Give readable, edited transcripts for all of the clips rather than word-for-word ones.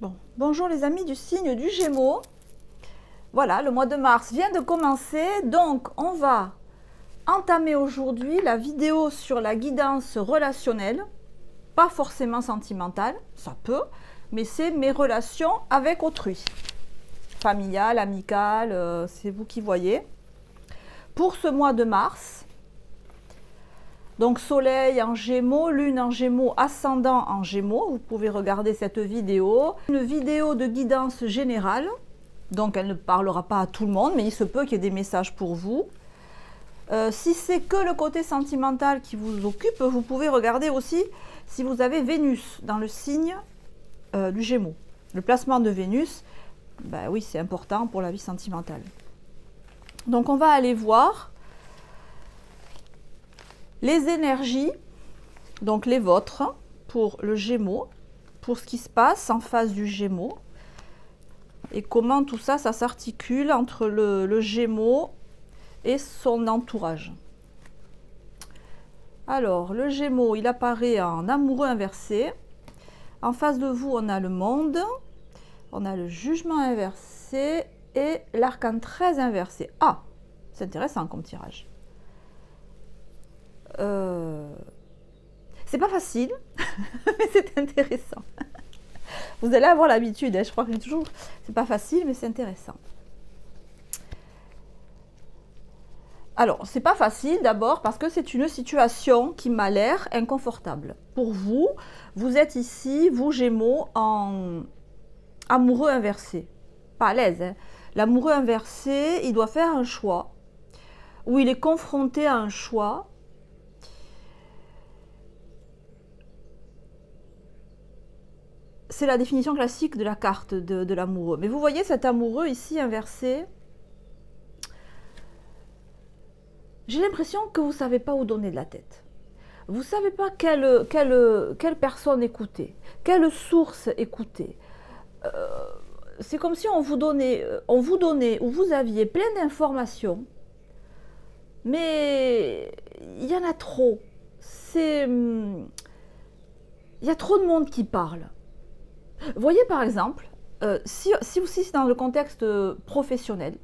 Bon, bonjour les amis du signe du Gémeaux. Voilà, le mois de mars vient de commencer, donc on va entamer aujourd'hui la vidéo sur la guidance relationnelle, pas forcément sentimentale, ça peut, mais c'est mes relations avec autrui, familiale, amicale, c'est vous qui voyez. Pour ce mois de mars, donc soleil en Gémeaux, lune en Gémeaux, ascendant en Gémeaux, vous pouvez regarder cette vidéo. Une vidéo de guidance générale, donc elle ne parlera pas à tout le monde, mais il se peut qu'il y ait des messages pour vous. Si c'est que le côté sentimental qui vous occupe, vous pouvez regarder aussi si vous avez Vénus dans le signe du Gémeaux. Le placement de Vénus, ben oui, c'est important pour la vie sentimentale. Donc on va aller voir les énergies, donc les vôtres, pour le Gémeaux, pour ce qui se passe en face du Gémeaux, et comment tout ça, ça s'articule entre le Gémeaux et son entourage. Alors, le Gémeaux, il apparaît en amoureux inversé. En face de vous, on a le monde, on a le jugement inversé et l'arcane 13 inversé. Ah, c'est intéressant comme tirage. C'est pas facile, mais c'est intéressant. Vous allez avoir l'habitude, hein, je crois que toujours, c'est pas facile, mais c'est intéressant. Alors, c'est pas facile d'abord parce que c'est une situation qui m'a l'air inconfortable. Pour vous, vous êtes ici, vous Gémeaux, en amoureux inversé. Pas à l'aise, hein. L'amoureux inversé, il doit faire un choix, ou il est confronté à un choix. C'est la définition classique de la carte de l'amoureux. Mais vous voyez cet amoureux ici inversé. J'ai l'impression que vous ne savez pas où donner de la tête. Vous ne savez pas quelle personne écouter, quelle source écouter. C'est comme si on vous donnait, ou vous aviez plein d'informations, mais il y en a trop. Il y a trop de monde qui parle. Vous voyez par exemple, si c'est dans le contexte professionnel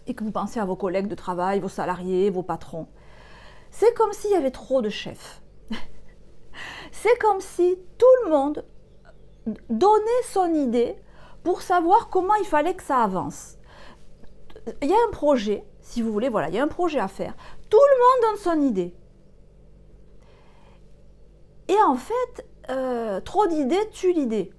et que vous pensez à vos collègues de travail, vos salariés, vos patrons, c'est comme s'il y avait trop de chefs. C'est comme si tout le monde donnait son idée pour savoir comment il fallait que ça avance. Il y a un projet, si vous voulez, voilà, il y a un projet à faire. Tout le monde donne son idée. Et en fait, trop d'idées tue l'idée.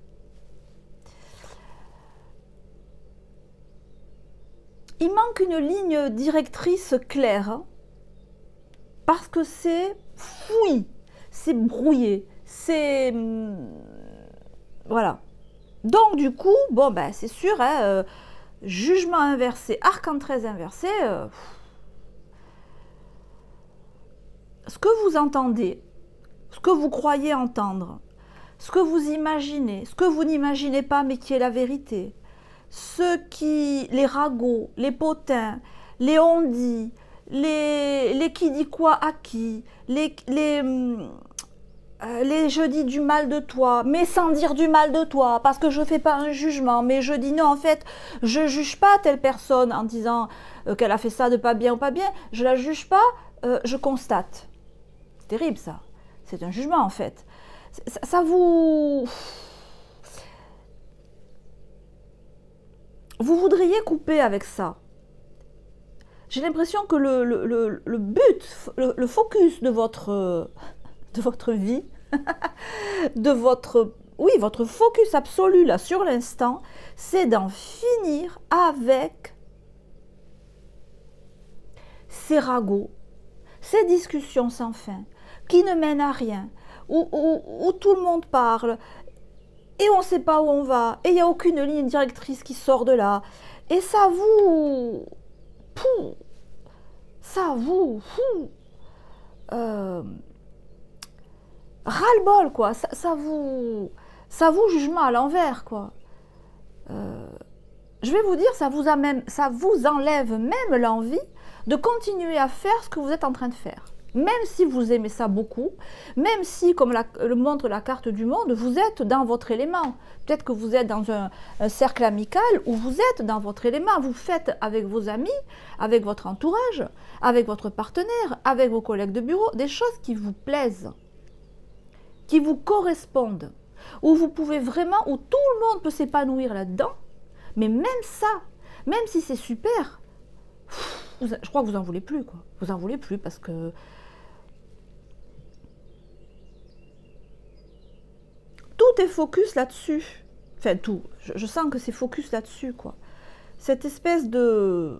Il manque une ligne directrice claire, hein, parce que c'est fouillis, c'est brouillé, c'est... voilà. Donc du coup, bon ben c'est sûr, hein, jugement inversé, arcane 13 inversé, ce que vous entendez, ce que vous croyez entendre, ce que vous imaginez, ce que vous n'imaginez pas mais qui est la vérité, les ragots, les potins, les on-dit, les qui dit quoi à qui, les je dis du mal de toi, mais sans dire du mal de toi, parce que je ne fais pas un jugement, mais je dis non, en fait, je ne juge pas telle personne en disant qu'elle a fait ça de pas bien ou pas bien, je ne la juge pas, je constate. C'est terrible ça, c'est un jugement en fait. Ça vous... Vous voudriez couper avec ça. J'ai l'impression que le but, le focus de votre vie, votre focus absolu là sur l'instant, c'est d'en finir avec ces ragots, ces discussions sans fin, qui ne mènent à rien, où tout le monde parle, et on ne sait pas où on va, et il n'y a aucune ligne directrice qui sort de là, et ça vous... ras-le-bol, quoi. Ça vous jugement à l'envers, quoi. Je vais vous dire, ça vous enlève même l'envie de continuer à faire ce que vous êtes en train de faire. Même si vous aimez ça beaucoup, même si, comme le montre la carte du monde, vous êtes dans votre élément. Peut-être que vous êtes dans un cercle amical où vous êtes dans votre élément. Vous faites avec vos amis, avec votre entourage, avec votre partenaire, avec vos collègues de bureau, des choses qui vous plaisent, qui vous correspondent, où vous pouvez vraiment, où tout le monde peut s'épanouir là-dedans. Mais même ça, même si c'est super, je crois que vous n'en voulez plus, quoi. Vous n'en voulez plus parce que tout est focus là-dessus. Enfin, tout. Je sens que c'est focus là-dessus, quoi. Cette espèce de...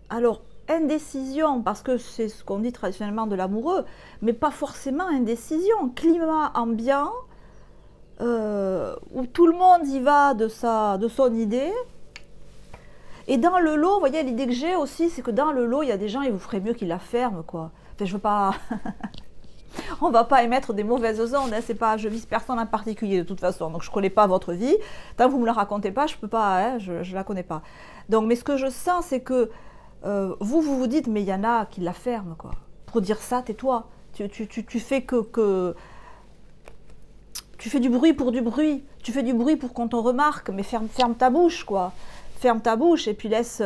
Alors, indécision, parce que c'est ce qu'on dit traditionnellement de l'amoureux, mais pas forcément indécision. Climat ambiant, où tout le monde y va de son idée. Et dans le lot, vous voyez, l'idée que j'ai aussi, c'est que dans le lot, il y a des gens, il vous ferait mieux qu'ils la ferment, quoi. Enfin, je veux pas... On va pas émettre des mauvaises ondes, hein. C'est pas, je vise personne en particulier de toute façon, donc je connais pas votre vie. Tant que vous me la racontez pas, je peux pas, hein, je la connais pas. Donc, mais ce que je sens, c'est que vous dites, mais il y en a qui la ferment, quoi. Pour dire ça, tais-toi. Tu fais que... Tu fais du bruit pour du bruit. Tu fais du bruit pour qu'on te remarque, mais ferme ta bouche, quoi. Ferme ta bouche et puis laisse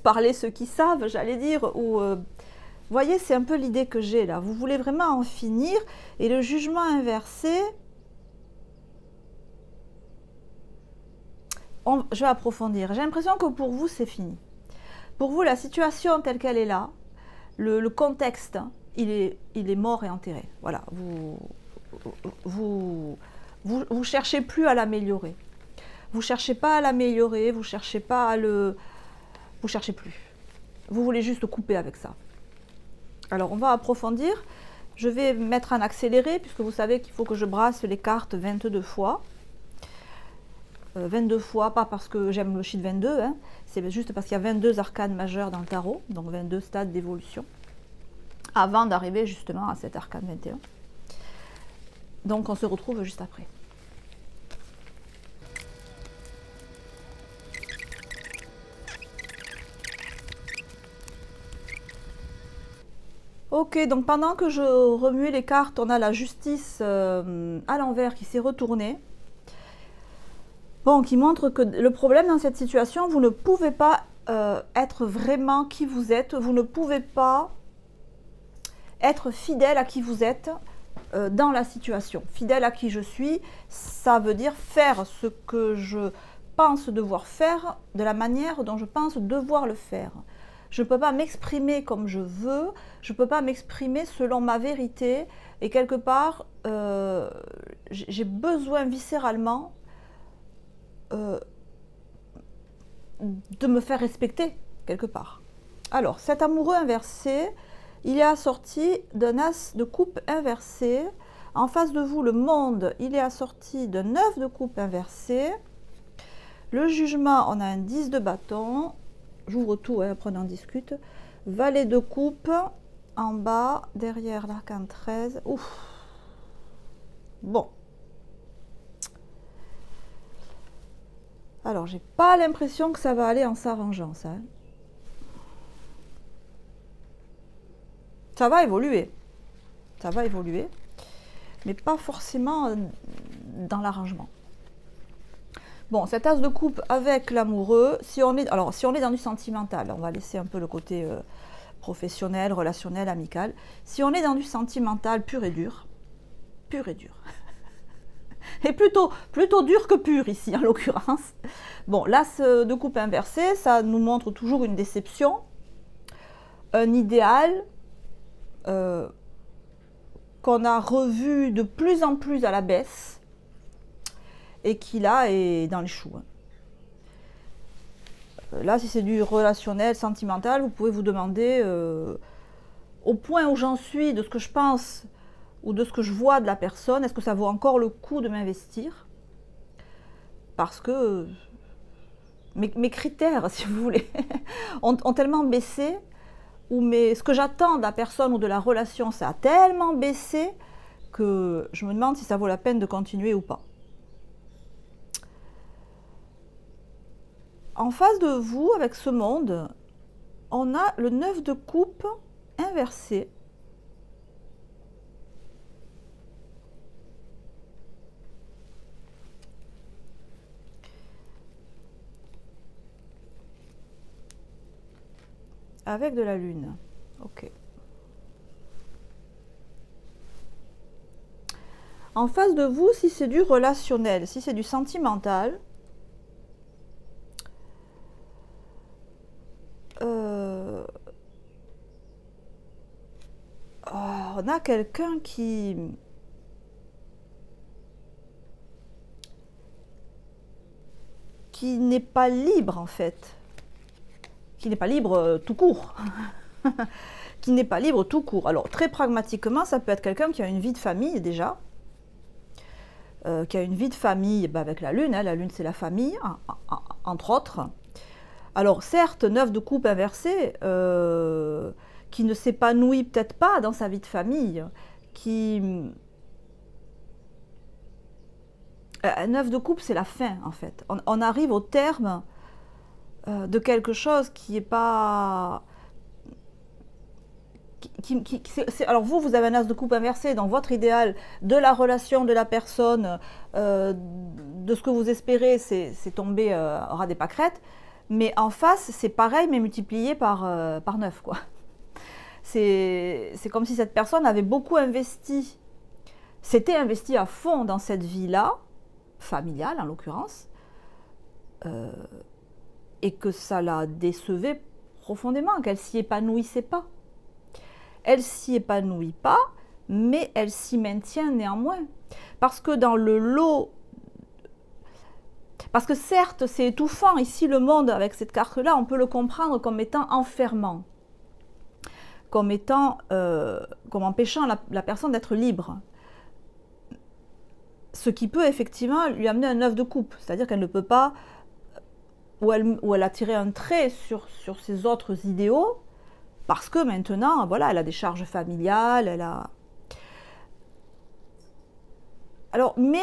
parler ceux qui savent, j'allais dire. Ou, vous voyez, c'est un peu l'idée que j'ai là. Vous voulez vraiment en finir. Et le jugement inversé, je vais approfondir. J'ai l'impression que pour vous, c'est fini. Pour vous, la situation telle qu'elle est là, le contexte, hein, il est mort et enterré. Voilà, vous cherchez plus à l'améliorer. Vous cherchez pas à l'améliorer, vous cherchez pas à le... Vous cherchez plus. Vous voulez juste couper avec ça. Alors, on va approfondir. Je vais mettre en accéléré, puisque vous savez qu'il faut que je brasse les cartes 22 fois. 22 fois, pas parce que j'aime le chiffre 22, hein, c'est juste parce qu'il y a 22 arcanes majeures dans le tarot, donc 22 stades d'évolution, avant d'arriver justement à cet arcane 21. Donc, on se retrouve juste après. Ok, donc pendant que je remuais les cartes, on a la justice à l'envers qui s'est retournée. Bon, qui montre que le problème dans cette situation, vous ne pouvez pas être vraiment qui vous êtes. Vous ne pouvez pas être fidèle à qui vous êtes dans la situation. Fidèle à qui je suis, ça veut dire faire ce que je pense devoir faire de la manière dont je pense devoir le faire. Je ne peux pas m'exprimer comme je veux, je ne peux pas m'exprimer selon ma vérité. Et quelque part, j'ai besoin viscéralement de me faire respecter, quelque part. Alors, cet amoureux inversé, il est assorti d'un as de coupe inversé. En face de vous, le monde, il est assorti d'un 9 de coupe inversé. Le jugement, on a un 10 de bâton. J'ouvre tout, hein, après on en discute. Valet de coupe en bas, derrière l'arcane 13. Ouf. Bon. Alors, j'ai pas l'impression que ça va aller en s'arrangeant, ça. Hein. Ça va évoluer. Ça va évoluer. Mais pas forcément dans l'arrangement. Bon, cet as de coupe avec l'amoureux, si on est dans du sentimental, on va laisser un peu le côté professionnel, relationnel, amical. Si on est dans du sentimental pur et dur, et plutôt dur que pur ici en l'occurrence. Bon, l'as de coupe inversé, ça nous montre toujours une déception, un idéal qu'on a revu de plus en plus à la baisse, et qui là est dans les choux. Là, si c'est du relationnel, sentimental, vous pouvez vous demander au point où j'en suis, de ce que je pense ou de ce que je vois de la personne, est-ce que ça vaut encore le coup de m'investir? Parce que mes critères, si vous voulez, ont tellement baissé, ou ce que j'attends de la personne ou de la relation, ça a tellement baissé que je me demande si ça vaut la peine de continuer ou pas. En face de vous, avec ce monde, on a le 9 de coupe inversé. Avec de la lune. Ok. En face de vous, si c'est du relationnel, si c'est du sentimental, on a quelqu'un qui n'est pas libre en fait, qui n'est pas libre tout court, qui n'est pas libre tout court. Alors très pragmatiquement, ça peut être quelqu'un qui a une vie de famille déjà, qui a une vie de famille avec la lune, hein, la lune c'est la famille, entre autres. Alors certes, 9 de coupe inversé, qui ne s'épanouit peut-être pas dans sa vie de famille, qui... 9 de coupe, c'est la fin, en fait. On arrive au terme de quelque chose qui n'est pas... Alors vous avez un as de coupe inversé, dans votre idéal de la relation de la personne, de ce que vous espérez, c'est tombé au ras des pâquerettes. Mais en face, c'est pareil, mais multiplié par 9, quoi. C'est comme si cette personne avait beaucoup investi, s'était investi à fond dans cette vie-là, familiale en l'occurrence, et que ça la décevait profondément, qu'elle s'y épanouissait pas. Elle s'y épanouit pas, mais elle s'y maintient néanmoins. Parce que dans le lot... Parce que certes, c'est étouffant. Ici, le monde, avec cette carte-là, on peut le comprendre comme étant enfermant. Comme étant... comme empêchant la personne d'être libre. Ce qui peut effectivement lui amener un 9 de coupe. C'est-à-dire qu'elle ne peut pas... Ou elle a tiré un trait sur ses autres idéaux, parce que maintenant, voilà, elle a des charges familiales, elle a... Alors, mais...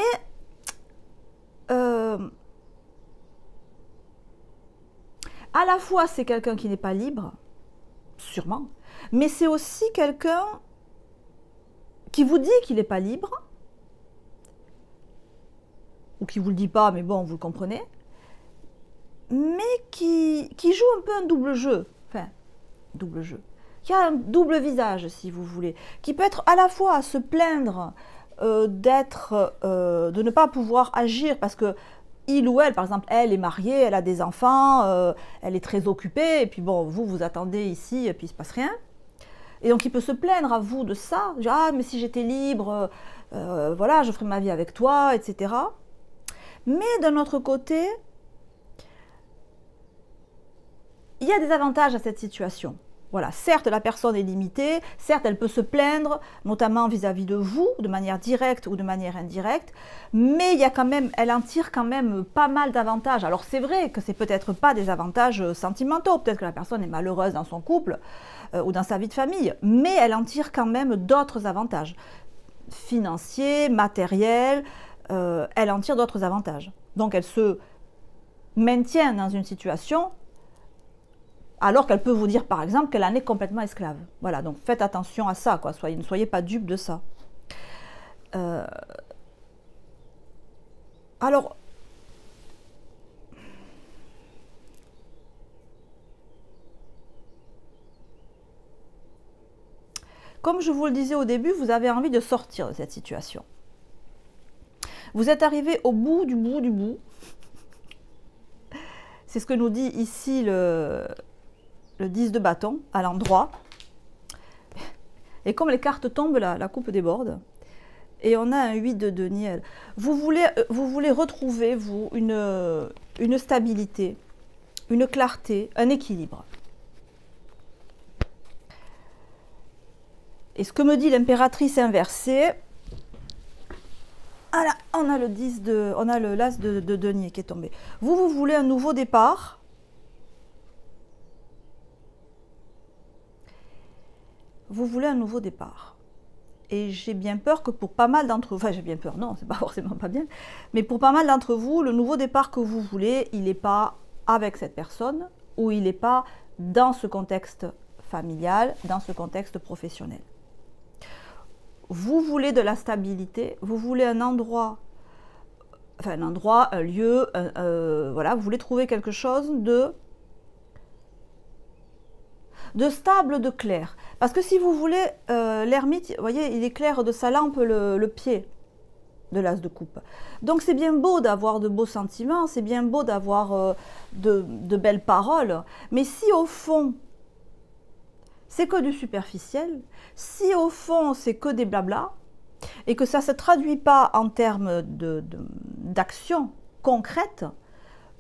à la fois, c'est quelqu'un qui n'est pas libre, sûrement, mais c'est aussi quelqu'un qui vous dit qu'il n'est pas libre, ou qui ne vous le dit pas, mais bon, vous le comprenez, mais qui joue un peu un double jeu, enfin, double jeu, qui a un double visage, si vous voulez, qui peut être à la fois à se plaindre de ne pas pouvoir agir, parce que il ou elle, par exemple, elle est mariée, elle a des enfants, elle est très occupée, et puis bon, vous attendez ici, et puis il ne se passe rien. Et donc il peut se plaindre à vous de ça, dire, ah mais si j'étais libre, voilà, je ferais ma vie avec toi, etc. Mais d'un autre côté, il y a des avantages à cette situation. Voilà, certes la personne est limitée, certes elle peut se plaindre, notamment vis-à-vis de vous, de manière directe ou de manière indirecte, mais il y a quand même, elle en tire quand même pas mal d'avantages. Alors c'est vrai que c'est peut-être pas des avantages sentimentaux, peut-être que la personne est malheureuse dans son couple ou dans sa vie de famille, mais elle en tire quand même d'autres avantages, financiers, matériels, elle en tire d'autres avantages. Donc elle se maintient dans une situation alors qu'elle peut vous dire, par exemple, qu'elle en est complètement esclave. Voilà, donc faites attention à ça, quoi. Ne soyez pas dupes de ça. Alors, comme je vous le disais au début, vous avez envie de sortir de cette situation. Vous êtes arrivé au bout du bout du bout. C'est ce que nous dit ici le 10 de bâton, à l'endroit. Et comme les cartes tombent, la coupe déborde. Et on a un 8 de denier. Vous voulez retrouver, vous, une stabilité, une clarté, un équilibre. Et ce que me dit l'impératrice inversée, ah là, on a le l'as de denier qui est tombé. Vous voulez un nouveau départ. Vous voulez un nouveau départ. Et j'ai bien peur que pour pas mal d'entre vous, enfin j'ai bien peur, non, c'est pas forcément pas bien, mais pour pas mal d'entre vous, le nouveau départ que vous voulez, il n'est pas avec cette personne, ou il n'est pas dans ce contexte familial, dans ce contexte professionnel. Vous voulez de la stabilité, vous voulez un endroit, enfin un endroit, un lieu, voilà, vous voulez trouver quelque chose de stable, de clair. Parce que si vous voulez, l'ermite, vous voyez, il éclaire de sa lampe le pied de l'as de coupe. Donc c'est bien beau d'avoir de beaux sentiments, c'est bien beau d'avoir de belles paroles, mais si au fond, c'est que du superficiel, si au fond, c'est que des blablas, et que ça ne se traduit pas en termes d'action concrète,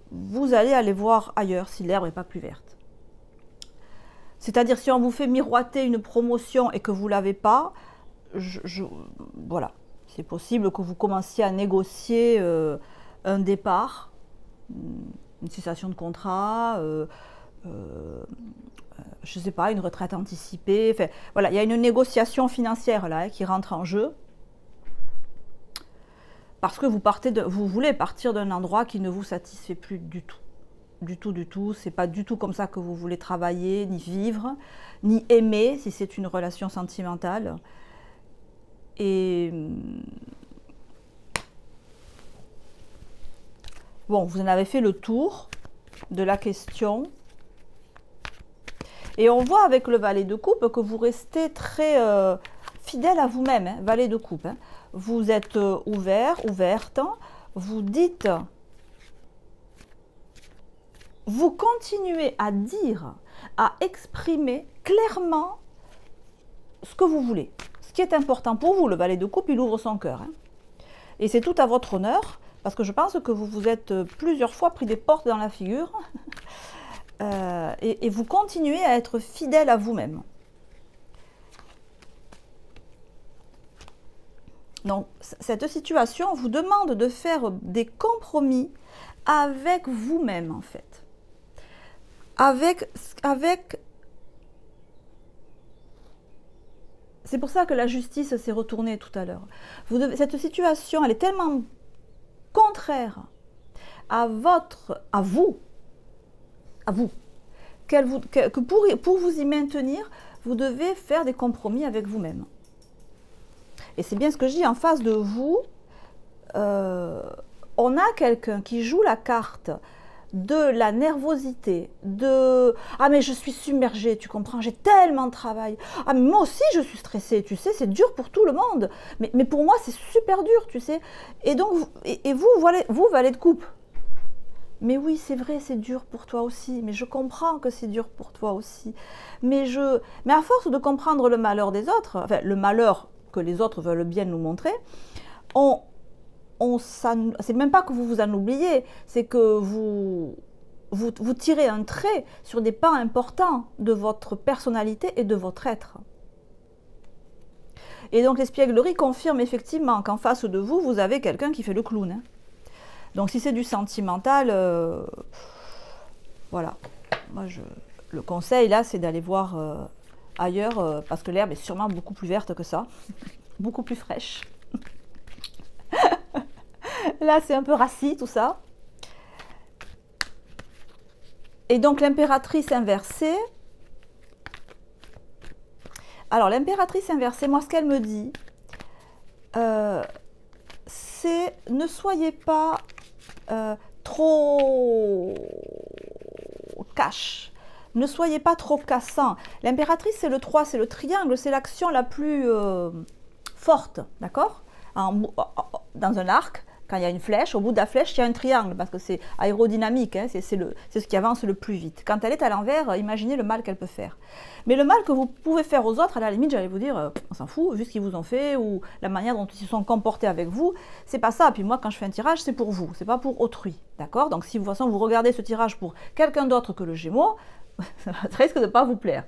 vous allez aller voir ailleurs si l'herbe n'est pas plus verte. C'est-à-dire si on vous fait miroiter une promotion et que vous ne l'avez pas, voilà. C'est possible que vous commenciez à négocier un départ, une cessation de contrat, je ne sais pas, une retraite anticipée. Enfin, voilà, il y a une négociation financière là qui rentre en jeu parce que vous voulez partir d'un endroit qui ne vous satisfait plus du tout. Du tout, du tout. C'est pas du tout comme ça que vous voulez travailler, ni vivre, ni aimer si c'est une relation sentimentale. Et bon, vous en avez fait le tour de la question. Et on voit avec le valet de coupe que vous restez très fidèle à vous-même, hein, valet de coupe. Hein. Vous êtes ouvert, ouverte, vous dites, vous continuez à dire, à exprimer clairement ce que vous voulez. Ce qui est important pour vous, le valet de coupe, il ouvre son cœur. Hein. Et c'est tout à votre honneur, parce que je pense que vous vous êtes plusieurs fois pris des portes dans la figure, et vous continuez à être fidèle à vous-même. Donc, cette situation vous demande de faire des compromis avec vous-même, en fait. C'est pour ça que la justice s'est retournée tout à l'heure. Cette situation, elle est tellement contraire à vous, que pour vous y maintenir, vous devez faire des compromis avec vous-même. Et c'est bien ce que je dis, en face de vous, on a quelqu'un qui joue la carte de la nervosité, ah mais je suis submergée, tu comprends, j'ai tellement de travail, ah mais moi aussi je suis stressée, tu sais, c'est dur pour tout le monde, mais pour moi c'est super dur, tu sais, et donc, vous valet de coupe, mais oui c'est vrai, c'est dur pour toi aussi, mais je comprends que c'est dur pour toi aussi, mais à force de comprendre le malheur des autres, enfin le malheur que les autres veulent bien nous montrer, c'est même pas que vous vous en oubliez, c'est que vous tirez un trait sur des pans importants de votre personnalité et de votre être. Et donc l'espièglerie confirme effectivement qu'en face de vous, vous avez quelqu'un qui fait le clown. Hein. Donc si c'est du sentimental, voilà. Moi, le conseil là, c'est d'aller voir ailleurs, parce que l'herbe est sûrement beaucoup plus verte que ça, beaucoup plus fraîche. Là, c'est un peu rassis, tout ça. Et donc, l'impératrice inversée. Alors, l'impératrice inversée, moi, ce qu'elle me dit, c'est ne soyez pas trop cash. Ne soyez pas trop cassant. L'impératrice, c'est le 3, c'est le triangle, c'est l'action la plus forte, d'accord? Dans un arc, quand il y a une flèche, au bout de la flèche, il y a un triangle, parce que c'est aérodynamique, hein, c'est ce qui avance le plus vite. Quand elle est à l'envers, imaginez le mal qu'elle peut faire. Mais le mal que vous pouvez faire aux autres, à la limite, j'allais vous dire, on s'en fout, vu ce qu'ils vous ont fait, ou la manière dont ils se sont comportés avec vous, c'est pas ça. Puis moi, quand je fais un tirage, c'est pour vous, c'est pas pour autrui, d'accord? Donc si de toute façon, vous regardez ce tirage pour quelqu'un d'autre que le Gémeaux, ça risque de ne pas vous plaire.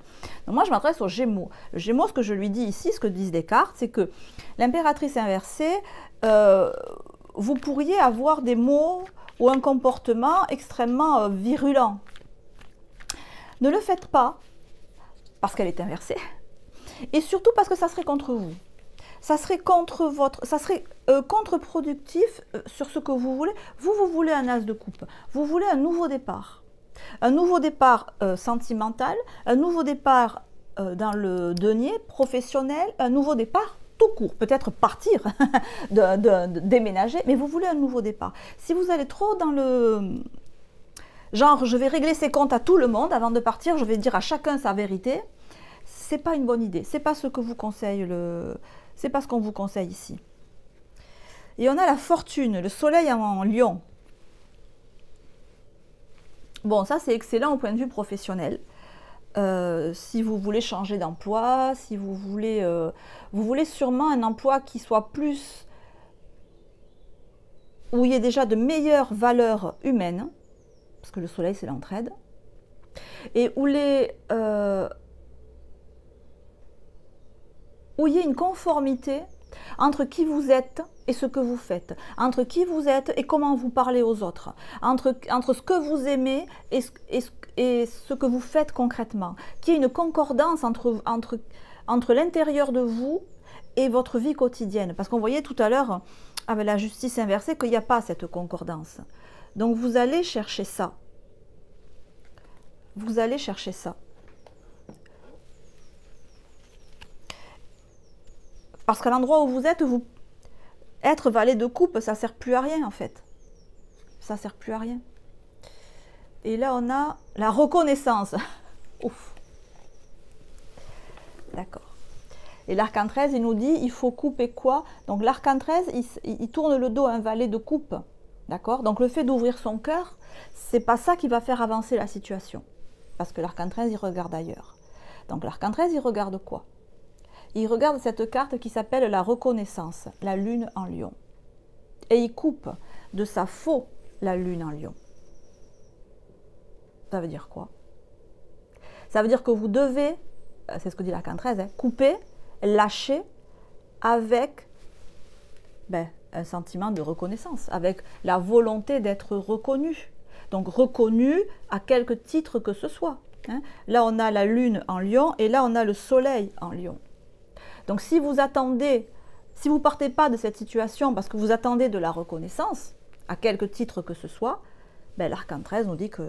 Donc moi, je m'adresse au Gémeaux. Le Gémeaux, ce que je lui dis ici, ce que disent les cartes, c'est que l'impératrice inversée, vous pourriez avoir des mots ou un comportement extrêmement virulent. Ne le faites pas, parce qu'elle est inversée, et surtout parce que ça serait contre vous. Ça serait contre-productif sur ce que vous voulez. Vous voulez un as de coupe, vous voulez un nouveau départ. Un nouveau départ sentimental, un nouveau départ dans le denier professionnel, un nouveau départ tout court, peut-être partir, déménager, mais vous voulez un nouveau départ. Si vous allez trop dans le genre, je vais régler ses comptes à tout le monde avant de partir, je vais dire à chacun sa vérité, c'est pas une bonne idée, c'est pas ce que vous conseille c'est pas ce qu'on vous conseille ici. Et on a la fortune, le soleil en lion. Bon, ça c'est excellent au point de vue professionnel. Si vous voulez changer d'emploi, si vous voulez sûrement un emploi qui soit plus, où il y ait déjà de meilleures valeurs humaines, parce que le soleil c'est l'entraide, et où il y ait une conformité entre qui vous êtes et ce que vous faites, entre qui vous êtes et comment vous parlez aux autres, entre ce que vous aimez et ce que vous faites concrètement, qu'il y ait une concordance entre l'intérieur de vous et votre vie quotidienne. Parce qu'on voyait tout à l'heure, avec la justice inversée, qu'il n'y a pas cette concordance. Donc vous allez chercher ça. Vous allez chercher ça. Parce qu'à l'endroit où vous êtes, être valet de coupe, ça ne sert plus à rien en fait. Ça ne sert plus à rien. Et là, on a la reconnaissance. Ouf. D'accord. Et l'arcane 13, il nous dit, il faut couper quoi? Donc l'arcane 13, il tourne le dos à un valet de coupe. D'accord? Donc le fait d'ouvrir son cœur, c'est pas ça qui va faire avancer la situation. Parce que l'arcane 13, il regarde ailleurs. Donc l'arcane 13, il regarde quoi? Il regarde cette carte qui s'appelle la reconnaissance, la lune en lion. Et il coupe de sa faux la lune en lion. Ça veut dire quoi? Ça veut dire que vous devez, c'est ce que dit l'arcane 13, hein, couper, lâcher avec un sentiment de reconnaissance, avec la volonté d'être reconnu. Donc reconnu à quelque titre que ce soit. Hein. Là, on a la lune en lion et là, on a le soleil en lion. Donc si vous attendez, si vous ne partez pas de cette situation parce que vous attendez de la reconnaissance, à quelque titre que ce soit, l'arcane 13 nous dit que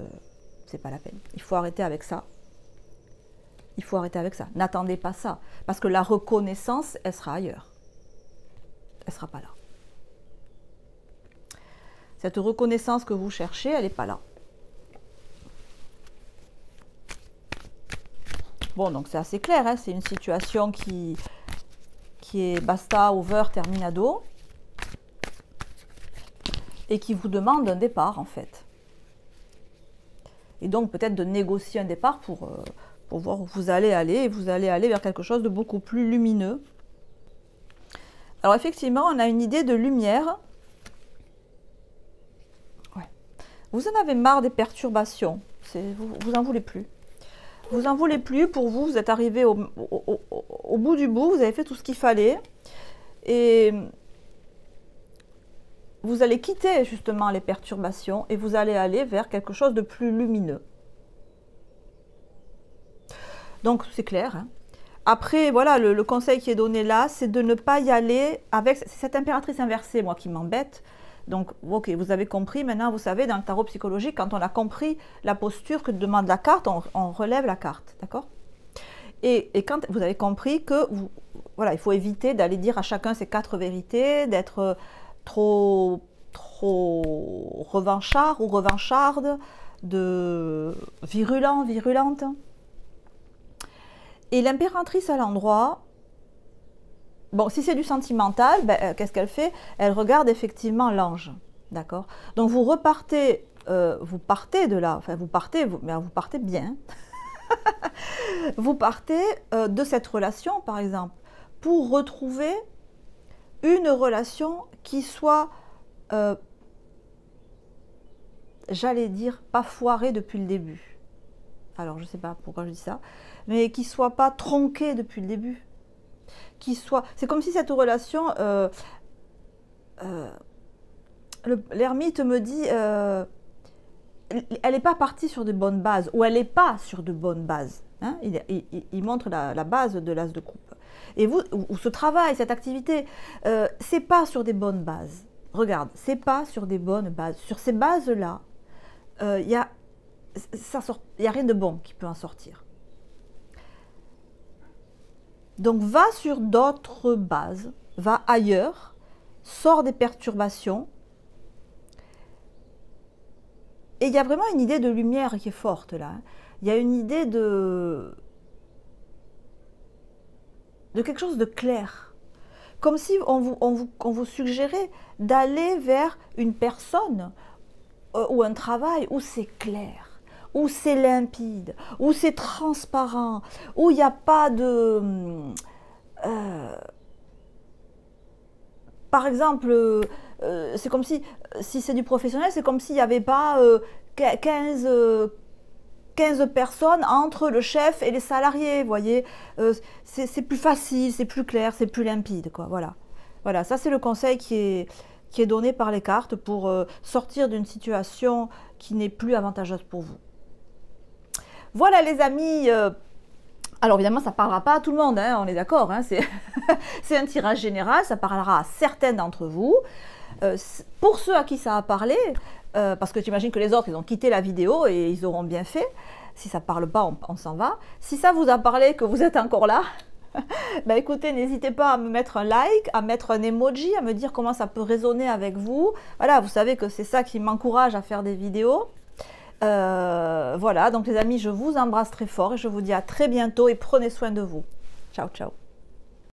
c'est pas la peine. Il faut arrêter avec ça. Il faut arrêter avec ça. N'attendez pas ça. Parce que la reconnaissance, elle sera ailleurs. Elle ne sera pas là. Cette reconnaissance que vous cherchez, elle n'est pas là. Bon, donc c'est assez clair. Hein, c'est une situation qui est basta, over, terminado. Et qui vous demande un départ, en fait. Et donc peut-être de négocier un départ pour voir où vous allez aller, et vous allez aller vers quelque chose de beaucoup plus lumineux. Alors effectivement, on a une idée de lumière. Ouais. Vous en avez marre des perturbations, vous en voulez plus. Vous en voulez plus, pour vous, vous êtes arrivé au bout du bout, vous avez fait tout ce qu'il fallait, et vous allez quitter justement les perturbations, et vous allez aller vers quelque chose de plus lumineux. Donc c'est clair. Hein. Après, voilà, le conseil qui est donné là, c'est de ne pas y aller avec cette impératrice inversée, moi, qui m'embête. Donc, ok, vous avez compris, maintenant, vous savez, dans le tarot psychologique, quand on a compris la posture que demande la carte, on relève la carte, d'accord? Et quand vous avez compris que, voilà, il faut éviter d'aller dire à chacun ses 4 vérités, d'être trop revanchard ou revancharde, virulente. Et l'impératrice à l'endroit, bon, si c'est du sentimental, qu'est-ce qu'elle fait? Elle regarde effectivement l'ange, d'accord? Donc vous repartez, vous partez de là, enfin vous partez bien. Vous partez de cette relation, par exemple, pour retrouver une relation qui soit, j'allais dire, pas foirée depuis le début. Alors je ne sais pas pourquoi je dis ça, mais qui ne soit pas tronquée depuis le début. C'est comme si cette relation, l'ermite me dit, elle n'est pas partie sur de bonnes bases, ou elle n'est pas sur de bonnes bases. Hein, il montre la base de l'as de coupe. Et vous, ou ce travail, cette activité, c'est pas sur des bonnes bases. Regarde, c'est pas sur des bonnes bases. Sur ces bases-là, il n'y a rien de bon qui peut en sortir. Donc va sur d'autres bases, va ailleurs, sors des perturbations. Et il y a vraiment une idée de lumière qui est forte là. Il y a une idée de quelque chose de clair. Comme si on vous suggérait d'aller vers une personne ou un travail où c'est clair, où c'est limpide, où c'est transparent, où il n'y a pas de... par exemple, c'est comme si c'est du professionnel, c'est comme s'il n'y avait pas 15 personnes entre le chef et les salariés, vous voyez. C'est plus facile, c'est plus clair, c'est plus limpide, quoi. Voilà. Voilà, ça c'est le conseil qui est donné par les cartes pour sortir d'une situation qui n'est plus avantageuse pour vous. Voilà les amis. Alors évidemment, ça ne parlera pas à tout le monde, hein, on est d'accord. Hein, c'est un tirage général, ça parlera à certains d'entre vous. Pour ceux à qui ça a parlé, parce que tu imagines que les autres, ils ont quitté la vidéo et ils auront bien fait. Si ça ne parle pas, on s'en va. Si ça vous a parlé, que vous êtes encore là, bah écoutez, n'hésitez pas à me mettre un like, à mettre un emoji, à me dire comment ça peut résonner avec vous. Voilà, vous savez que c'est ça qui m'encourage à faire des vidéos. Voilà, donc les amis, je vous embrasse très fort et je vous dis à très bientôt et prenez soin de vous. Ciao, ciao.